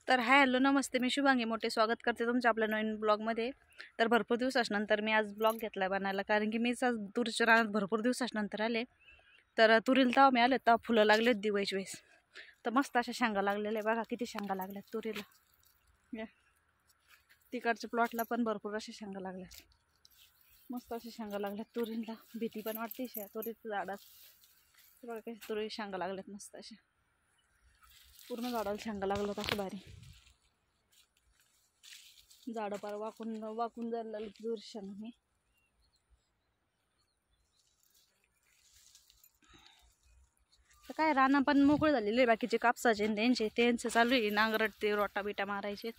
तर hi hello नमस्ते, मी शुभांगी मोठे स्वागत करते तुमच्या आपल्या नवीन ब्लॉगमध्ये. तर भरपूर दिवसानंतर मी आज ब्लॉग घेतला बनायला, कारण की मीच आज तुरीच्या रानात भरपूर दिवसानंतर आले. तर तुरीला तेव्हा मी आले तेव्हा फुलं लागलेत दिवाळीच्या वेळेस. तर मस्त अशा शेंगा लागलेल्या आहे, बघा किती शेंगा लागल्यात तुरीला. तिकडच्या प्लॉटला पण भरपूर अशा शेंगा लागल्यात, मस्त अशा शेंगा लागल्यात तुरीला. भीती पण वाटते तुरीच्या झाडात. बघा कशा तुरी शेंगा लागल्यात मस्त अशा, पूर्ण झाडाला शेंगा लागल्यात असं भारी. झाडं पार वाकून वाकून जायला लागली तुरी शेंगा. तर काय रानं पण मोकळे झालेले, बाकीचे कापसाचे त्यांचे चालू आहे नांगरट, ते रोटा बिटा मारायचे.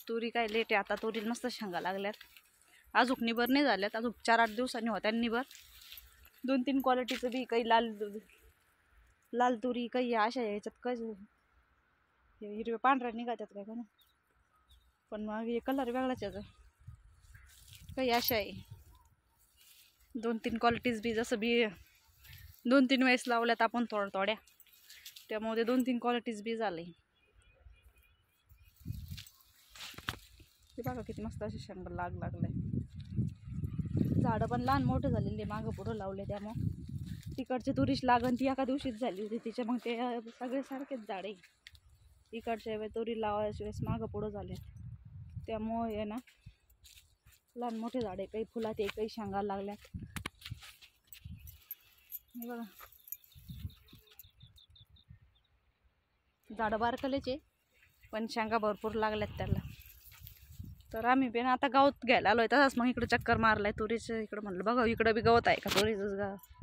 तुरी काय लेट आहे आता, तुरीला मस्त शेंगा लागल्यात. अजूक निबर नाही झाल्यात, अजून 4-8 दिवसांनी होत्या निबर. 2-3 क्वालिटीचं बी, काही लाल तुरी, काही अशा याच्यात काही हिरव्या पांढऱ्या निघातात काय का, पण मग हे कलर वेगळाच याचा. काही अशा आहे 2-3 क्वालिटीज बी, जसं बी 2-3 वेळेस लावल्यात आपण थोड्या, त्यामुळे 2-3 क्वालिटीज बी झाले. ते बघा किती मस्त असे शेंगा लागले. झाडं पण लहान मोठे झालेले, मागं पुढं लावले. त्यामुळं तिकडचे तुरीश लागण ती एका दिवशीच झाली होती तिच्या, मग ते सगळे सारखेच झाडे. इकडच्या वेळेस तुरी लावायच्या वेळेस मागं पुढं झाले, त्यामुळे ना लहान मोठे झाडे, काही फुलात आहे, काही शेंगा लागल्यात. हे बघा झाडं बारकलेचे, पण शेंगा भरपूर लागल्यात त्याला. तर आम्ही पण आता गवत घ्यायला आलोय, तसंच मग इकडे चक्कर मारलाय तुरीचं. इकडं म्हटलं बघा इकडं बी गवत आहे का, तुरीचंच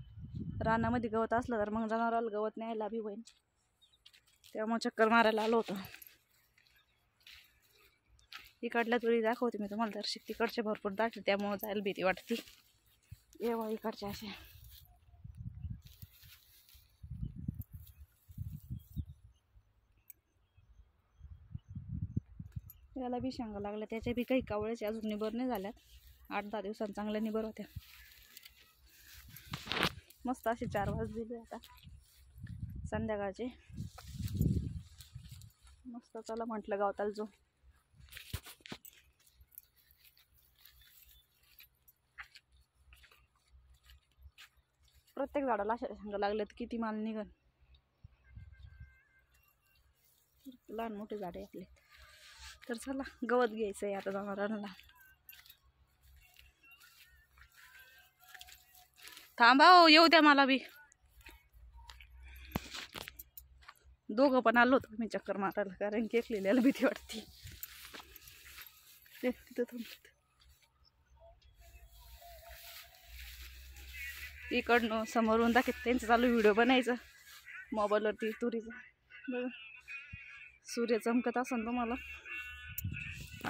रानामध्ये गवत असलं तर मग जनावराला गवत न्यायला बी होईल, त्यामुळे चक्कर मारायला आलो होतो. इकडल्या तुरी दाखवते मी तुम्हाला दर्शक, तिकडचे भरपूर दाट, त्यामुळे जायला भीती वाटते. येवा इकडच्या अशा याला बी शेंगा लागल्या, त्याच्या बी काही कावळ्याचे अजून निबर नाही झाल्यात. 8-10 दिवसांनी चांगल्या निबर होत्या. मस्त असे 4 वाजलेले आता संध्याकाळचे. मस्त चला म्हटलं गावताला जो. प्रत्येक झाडाला अशा शेंगा लागल्यात, किती माल निघन. लहान मोठे झाडे आपले. तर चला गवत घ्यायचं आहे आता जनावरांना. थांबा हो, येऊ द्या मला बी. दोघं पण आलो होतो मी चक्कर मारायला, कारण की एकलेल्याला भीती वाटते. तिथं थांबत इकडनं समोरून दाखवत त्यांचं चालू व्हिडिओ बनायचा मोबाईलवरती तुरीचा. बघा सूर्य चमकत असन तुम्हाला,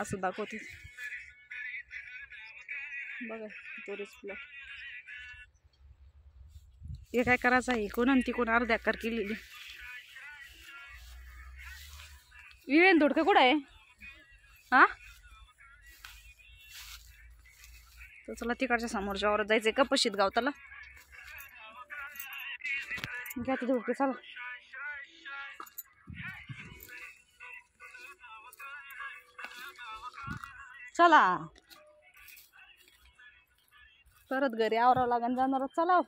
असं दाखवते बघा तुरीच प्लॉट. हे काय करायचं आहे, कोण तिकून अर्ध्या एकर केलेली. विवेन धोडकं कुठं आहे हा? तर चला तिकडच्या समोरच्या वावरात जायचंय का पशीत गावताला. घ्या ते धोडके चला. चला परत घरी आवरावं लागेल, जाणार चला.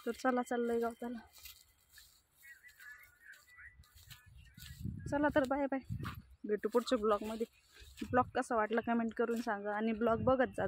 तर चला चाललंय गावताला. चला तर बाय बाय, भेटू पुढच्या ब्लॉगमध्ये. ब्लॉग कसा वाटला कमेंट करून सांगा, आणि ब्लॉग बघत जा.